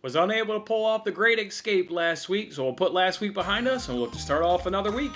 Was unable to pull off the great escape last week, so we'll put last week behind us and we'll look to start off another week.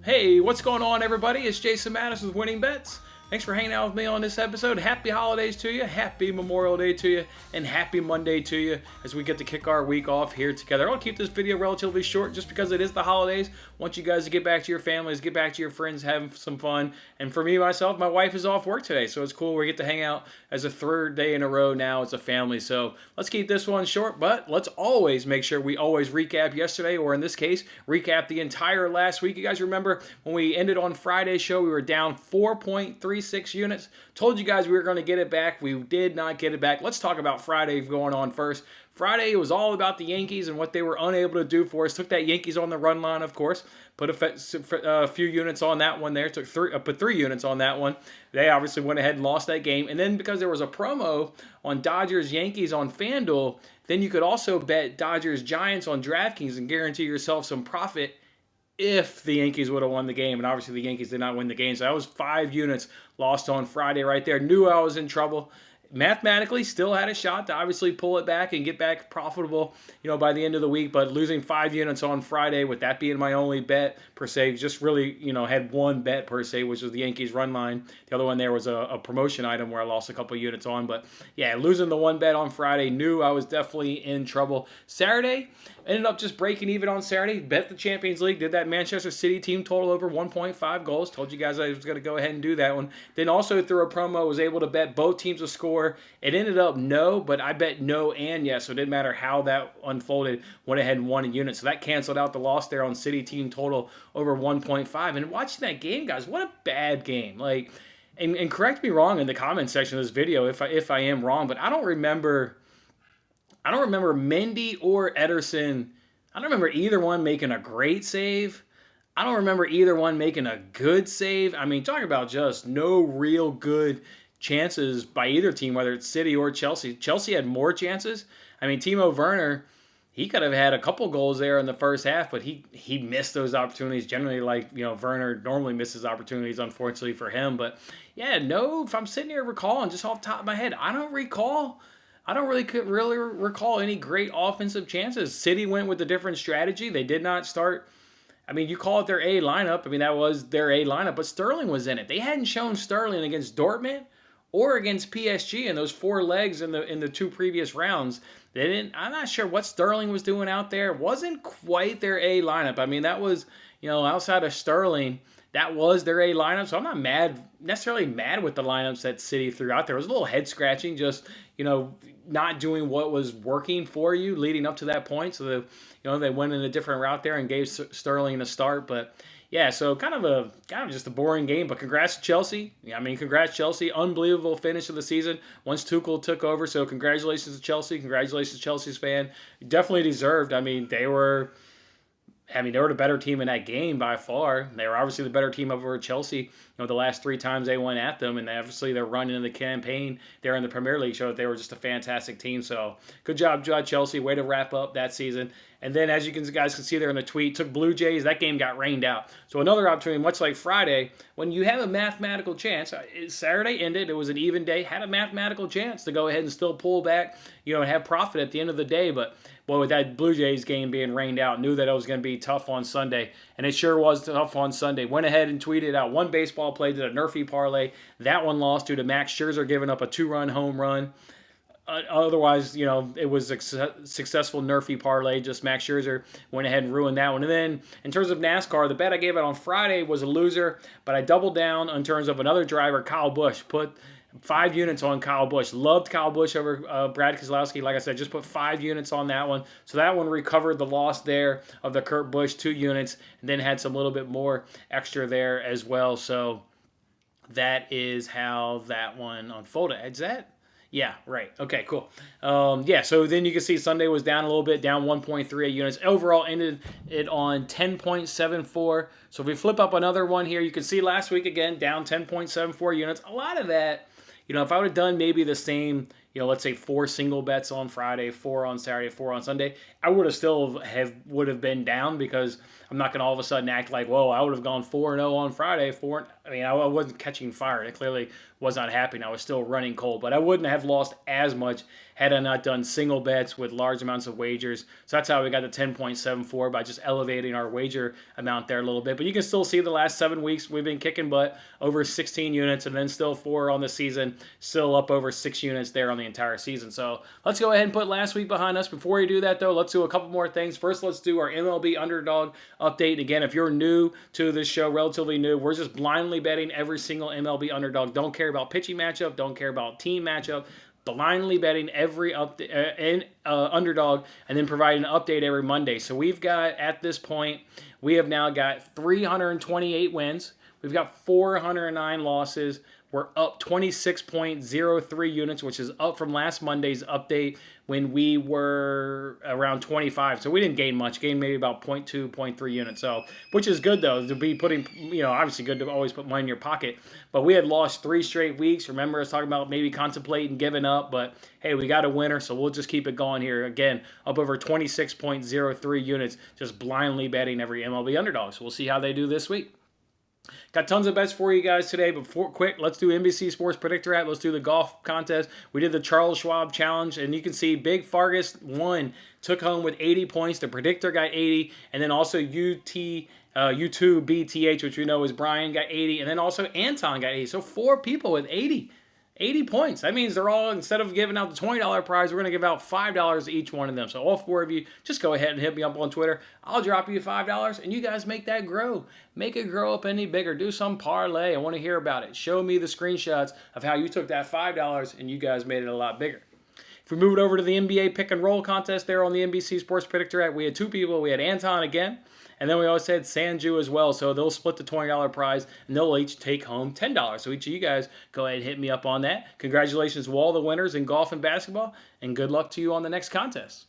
Hey, what's going on, everybody? It's Jason Mattis with Winning Bets. Thanks for hanging out with me on this episode. Happy holidays to you, happy Memorial Day to you, and happy Monday to you as we get to kick our week off here together. I'll keep this video relatively short just because it is the holidays. I want you guys to get back to your families, get back to your friends, have some fun. And for me, myself, my wife is off work today, so it's cool. We get to hang out as a third day in a row now as a family. So let's keep this one short, but let's always make sure we always recap yesterday, or in this case, recap the entire last week. You guys remember when we ended on Friday's show, we were down 4.36 units. Told you guys we were going to get it back. We did not get it back. Let's talk about Friday going on first. Friday was all about the Yankees and what they were unable to do for us. Took that Yankees on the run line, of course. Put a few units on that one there. Put 3 units on that one. They obviously went ahead and lost that game. And then because there was a promo on Dodgers-Yankees on FanDuel, then you could also bet Dodgers-Giants on DraftKings and guarantee yourself some profit if the Yankees would have won the game. And obviously the Yankees did not win the game. So that was 5 units lost on Friday right there. Knew I was in trouble. Mathematically, still had a shot to obviously pull it back and get back profitable, by the end of the week. But losing 5 units on Friday, with that being my only bet per se, just really, had one bet per se, which was the Yankees run line. The other one there was a promotion item where I lost a couple units on. But yeah, losing the one bet on Friday, knew I was definitely in trouble. Saturday, ended up just breaking even on Saturday. Bet the Champions League. Did that Manchester City team total over 1.5 goals. Told you guys I was going to go ahead and do that one. Then also through a promo, was able to bet both teams to score. It ended up no, but I bet no and yes. So it didn't matter how that unfolded. Went ahead and won a unit. So that canceled out the loss there on City team total over 1.5. And watching that game, guys, what a bad game. And correct me wrong in the comment section of this video if I am wrong, but I don't remember Mendy or Ederson. I don't remember either one making a great save. I don't remember either one making a good save. I mean, talking about just no real good chances by either team, whether it's City or Chelsea. Chelsea had more chances. I mean, Timo Werner, he could have had a couple goals there in the first half, but he missed those opportunities. Generally, Werner normally misses opportunities, unfortunately for him. But yeah, no, if I'm sitting here recalling just off the top of my head, I don't really recall any great offensive chances. City went with a different strategy. They did not start. I mean, you call it their A lineup. I mean, that was their A lineup, but Sterling was in it. They hadn't shown Sterling against Dortmund or against PSG in those 4 legs in the 2 previous rounds. I'm not sure what Sterling was doing out there. It wasn't quite their A lineup. I mean, that was, outside of Sterling, that was their A lineup. So I'm not necessarily mad with the lineups that City threw out there. It was a little head scratching, just, not doing what was working for you leading up to that point. So they went in a different route there and gave Sterling a start. But yeah, so kind of just a boring game. But congrats to Chelsea. I mean, congrats Chelsea. Unbelievable finish of the season once Tuchel took over. So congratulations to Chelsea. Congratulations Chelsea's fan. Definitely deserved. I mean, they were the better team in that game by far. They were obviously the better team over Chelsea. The last 3 times they went at them, and obviously their run in the campaign there in the Premier League showed that they were just a fantastic team. So good job, Chelsea. Way to wrap up that season. And then, as you guys can see there in the tweet, took Blue Jays. That game got rained out. So another opportunity, much like Friday, when you have a mathematical chance. Saturday ended. It was an even day. Had a mathematical chance to go ahead and still pull back, and have profit at the end of the day. But boy, with that Blue Jays game being rained out, knew that it was going to be tough on Sunday. And it sure was tough on Sunday. Went ahead and tweeted out one baseball play, did a Nerfy parlay. That one lost due to Max Scherzer giving up a 2-run home run. Otherwise, it was a successful Nerfy parlay. Just Max Scherzer went ahead and ruined that one. And then, in terms of NASCAR, the bet I gave out on Friday was a loser, but I doubled down in terms of another driver, Kyle Busch. Put 5 units on Kyle Busch. Loved Kyle Busch over Brad Keselowski. Like I said, just put 5 units on that one. So that one recovered the loss there of the Kurt Busch 2 units, and then had some little bit more extra there as well. So that is how that one unfolded. Is that? Yeah, right. Okay, cool. So then you can see Sunday was down a little bit, down 1.38 units. Overall ended it on 10.74. So if we flip up another one here, you can see last week again, down 10.74 units. A lot of that, if I would have done maybe the same, let's say 4 single bets on Friday, 4 on Saturday, 4 on Sunday, I would have still would have been down, because I'm not going to all of a sudden act like, whoa, I would have gone 4-0 on Friday. I wasn't catching fire. It clearly was not happening. I was still running cold, but I wouldn't have lost as much had I not done single bets with large amounts of wagers. So that's how we got the 10.74, by just elevating our wager amount there a little bit. But you can still see the last 7 weeks we've been kicking butt, over 16 units, and then still 4 on the season, still up over 6 units there on the entire season. So let's go ahead and put last week behind us. Before we do that, though, let's do a couple more things. First, let's do our MLB Underdog update. Again, if you're new to this show, relatively new, we're just blindly betting every single MLB Underdog. Don't care about pitching matchup, don't care about team matchup. Blindly betting every underdog, and then providing an update every Monday. So we've got, at this point, we have now got 328 wins. We've got 409 losses. We're up 26.03 units, which is up from last Monday's update when we were around 25. So we didn't gain much. Gained maybe about 0.2, 0.3 units. So, which is good, though, to be putting, obviously good to always put money in your pocket. But we had lost 3 straight weeks. Remember us talking about maybe contemplating giving up. But, hey, we got a winner, so we'll just keep it going here. Again, up over 26.03 units, just blindly betting every MLB Underdog. So we'll see how they do this week. Got tons of bets for you guys today, but quick, let's do NBC Sports Predictor app. Let's do the golf contest. We did the Charles Schwab Challenge, and you can see Big Fargus won, took home with 80 points. The Predictor got 80, and then also U2 BTH, which we know is Brian, got 80, and then also Anton got 80. So 4 people with 80 points. That means they're all, instead of giving out the $20 prize, we're going to give out $5 to each one of them. So all 4 of you, just go ahead and hit me up on Twitter. I'll drop you $5, and you guys make that grow. Make it grow up any bigger. Do some parlay. I want to hear about it. Show me the screenshots of how you took that $5 and you guys made it a lot bigger. If we move it over to the NBA pick and roll contest there on the NBC Sports Predictor app, we had 2 people. We had Anton again, and then we also had Sanju as well. So they'll split the $20 prize, and they'll each take home $10. So each of you guys, go ahead and hit me up on that. Congratulations to all the winners in golf and basketball, and good luck to you on the next contest.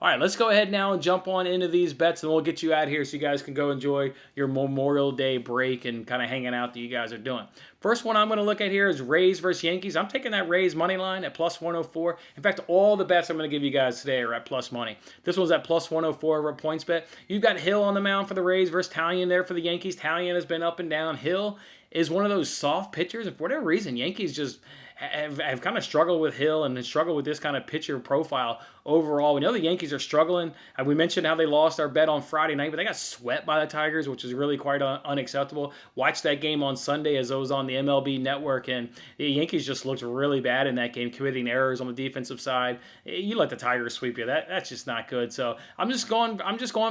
All right, let's go ahead now and jump on into these bets, and we'll get you out here so you guys can go enjoy your Memorial Day break and kind of hanging out that you guys are doing. First one I'm going to look at here is Rays versus Yankees. I'm taking that Rays money line at plus 104. In fact, all the bets I'm going to give you guys today are at plus money. This one's at plus 104 over points bet. You've got Hill on the mound for the Rays versus Talion there for the Yankees. Talion has been up and down. Hill is one of those soft pitchers, and for whatever reason, Yankees just have kind of struggled with Hill and struggled with this kind of pitcher profile overall. We know the Yankees are struggling. We mentioned how they lost our bet on Friday night, but they got swept by the Tigers, which is really quite unacceptable. Watched that game on Sunday as it was on the MLB Network, and the Yankees just looked really bad in that game, committing errors on the defensive side. You let the Tigers sweep you. That's just not good. So I'm just going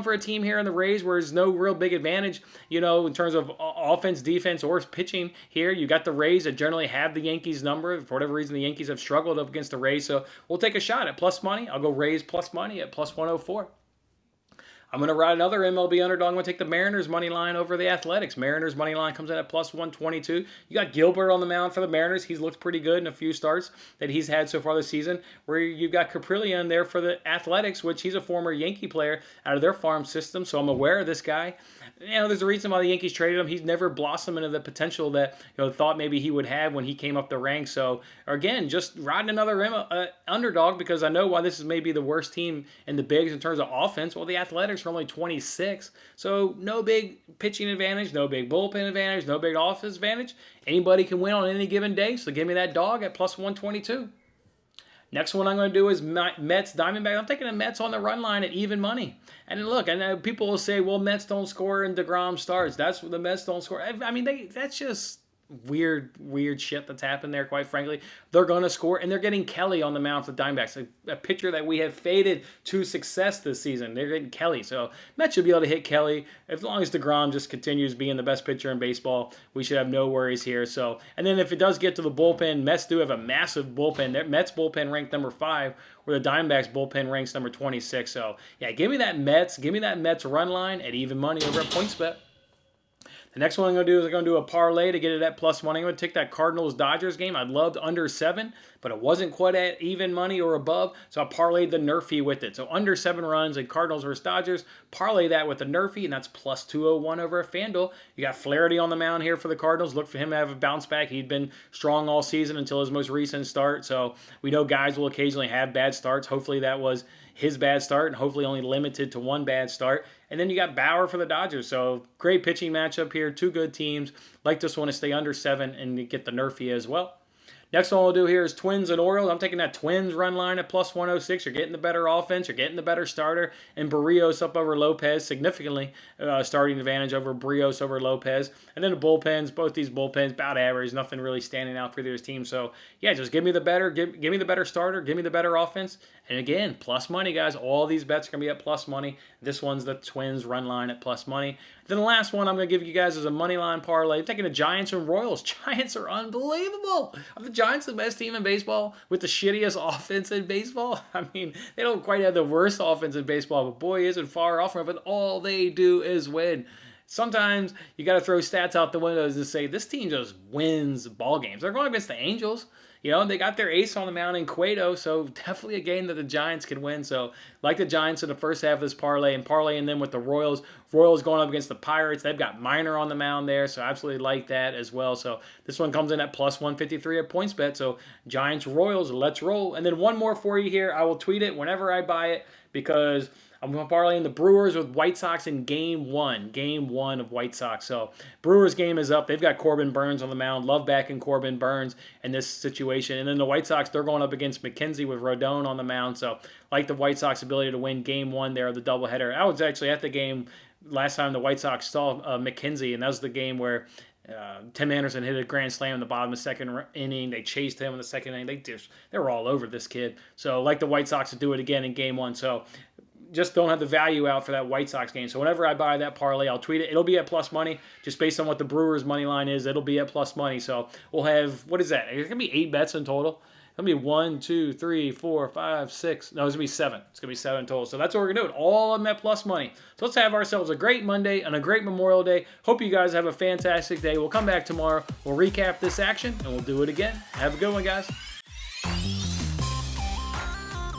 for a team here in the Rays where there's no real big advantage, in terms of offense, defense, or pitching here. You got the Rays that generally have the Yankees number. For whatever reason, the Yankees have struggled up against the Rays, so we'll take a shot at plus money. I'll go Rays plus money at plus 104. I'm going to ride another MLB Underdog. I'm going to take the Mariners money line over the Athletics. Mariners money line comes in at plus 122. You got Gilbert on the mound for the Mariners. He's looked pretty good in a few starts that he's had so far this season. Where you've got Caprillion there for the Athletics, which he's a former Yankee player out of their farm system, so I'm aware of this guy. There's a reason why the Yankees traded him. He's never blossomed into the potential that thought maybe he would have when he came up the ranks. So again, just riding another underdog, because I know why this is maybe the worst team in the bigs in terms of offense. Well, the Athletics are only 26, so no big pitching advantage, no big bullpen advantage, no big offense advantage. Anybody can win on any given day, so give me that dog at plus 122. Next one I'm going to do is Mets Diamondback. I'm taking the Mets on the run line at even money. And look, I know people will say, well, Mets don't score and DeGrom starts. That's what the Mets don't score. I mean, that's just weird shit that's happened there, quite frankly. They're going to score, and they're getting Kelly on the mound for the Diamondbacks, a pitcher that we have faded to success this season. They're getting Kelly, so Mets should be able to hit Kelly. As long as DeGrom just continues being the best pitcher in baseball, we should have no worries here. So, and then if it does get to the bullpen, Mets do have a massive bullpen. Their Mets bullpen ranked number 5, where the Diamondbacks bullpen ranks number 26. So, yeah, give me that Mets run line at even money over at PointsBet. The next one I'm going to do is I'm going to do a parlay to get it at plus money. I'm going to take that Cardinals-Dodgers game. I loved under 7, but it wasn't quite at even money or above, so I parlayed the Nerfy with it. So under 7 runs in Cardinals versus Dodgers, parlay that with the Nerfy, and that's plus 201 over at FanDuel. You got Flaherty on the mound here for the Cardinals. Look for him to have a bounce back. He'd been strong all season until his most recent start, so we know guys will occasionally have bad starts. Hopefully that was his bad start, and hopefully only limited to one bad start. And then you got Bauer for the Dodgers. So great pitching matchup here. Two good teams. Like this one to stay under 7 and get the Nerfy as well. Next one we'll do here is Twins and Orioles. I'm taking that Twins run line at plus 106. You're getting the better offense. You're getting the better starter. And Barrios up over Lopez, significantly starting advantage over Barrios over Lopez. And then the bullpens, both these bullpens, about average. Nothing really standing out for either team. So, yeah, just give me the better. Give me the better starter. Give me the better offense. And again, plus money, guys. All these bets are going to be at plus money. This one's the Twins run line at plus money. Then the last one I'm going to give you guys is a money line parlay. I'm taking the Giants and Royals. Giants are unbelievable. Are the Giants the best team in baseball with the shittiest offense in baseball? I mean, they don't quite have the worst offense in baseball, but boy, isn't far off from it. But all they do is win. Sometimes you got to throw stats out the windows and say, this team just wins ball games. They're going against the Angels. You know, they got their ace on the mound in Cueto, so definitely a game that the Giants can win. So, like the Giants in the first half of this parlay, and parlaying them with the Royals. Royals going up against the Pirates. They've got Minor on the mound there, so absolutely like that as well. So, this one comes in at plus 153 at PointsBet. So, Giants, Royals, let's roll. And then one more for you here. I will tweet it whenever I buy it because I'm going to parlay in the Brewers with White Sox in Game 1 of White Sox. So Brewers game is up. They've got Corbin Burns on the mound. Love backing Corbin Burns in this situation. And then the White Sox, they're going up against McKenzie with Rodon on the mound. So like the White Sox ability to win Game 1 there, the doubleheader. I was actually at the game last time the White Sox saw McKenzie, and that was the game where Tim Anderson hit a grand slam in the bottom of the second inning. They chased him in the second inning. They were all over this kid. So like the White Sox to do it again in Game 1. So just don't have the value out for that White Sox game. So whenever I buy that parlay, I'll tweet it. It'll be at plus money. Just based on what the Brewers money line is, it'll be at plus money. So we'll have, what is that? It's going to be 8 bets in total. It's going to be 1, 2, 3, 4, 5, 6. No, it's going to be 7. It's going to be 7 total. So that's what we're going to do. All of them at plus money. So let's have ourselves a great Monday and a great Memorial Day. Hope you guys have a fantastic day. We'll come back tomorrow. We'll recap this action, and we'll do it again. Have a good one, guys.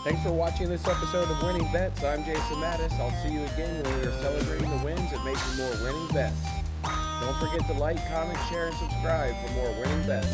Thanks for watching this episode of Winning Bets. I'm Jason Mattis. I'll see you again when we are celebrating the wins and making more winning bets. Don't forget to like, comment, share, and subscribe for more winning bets.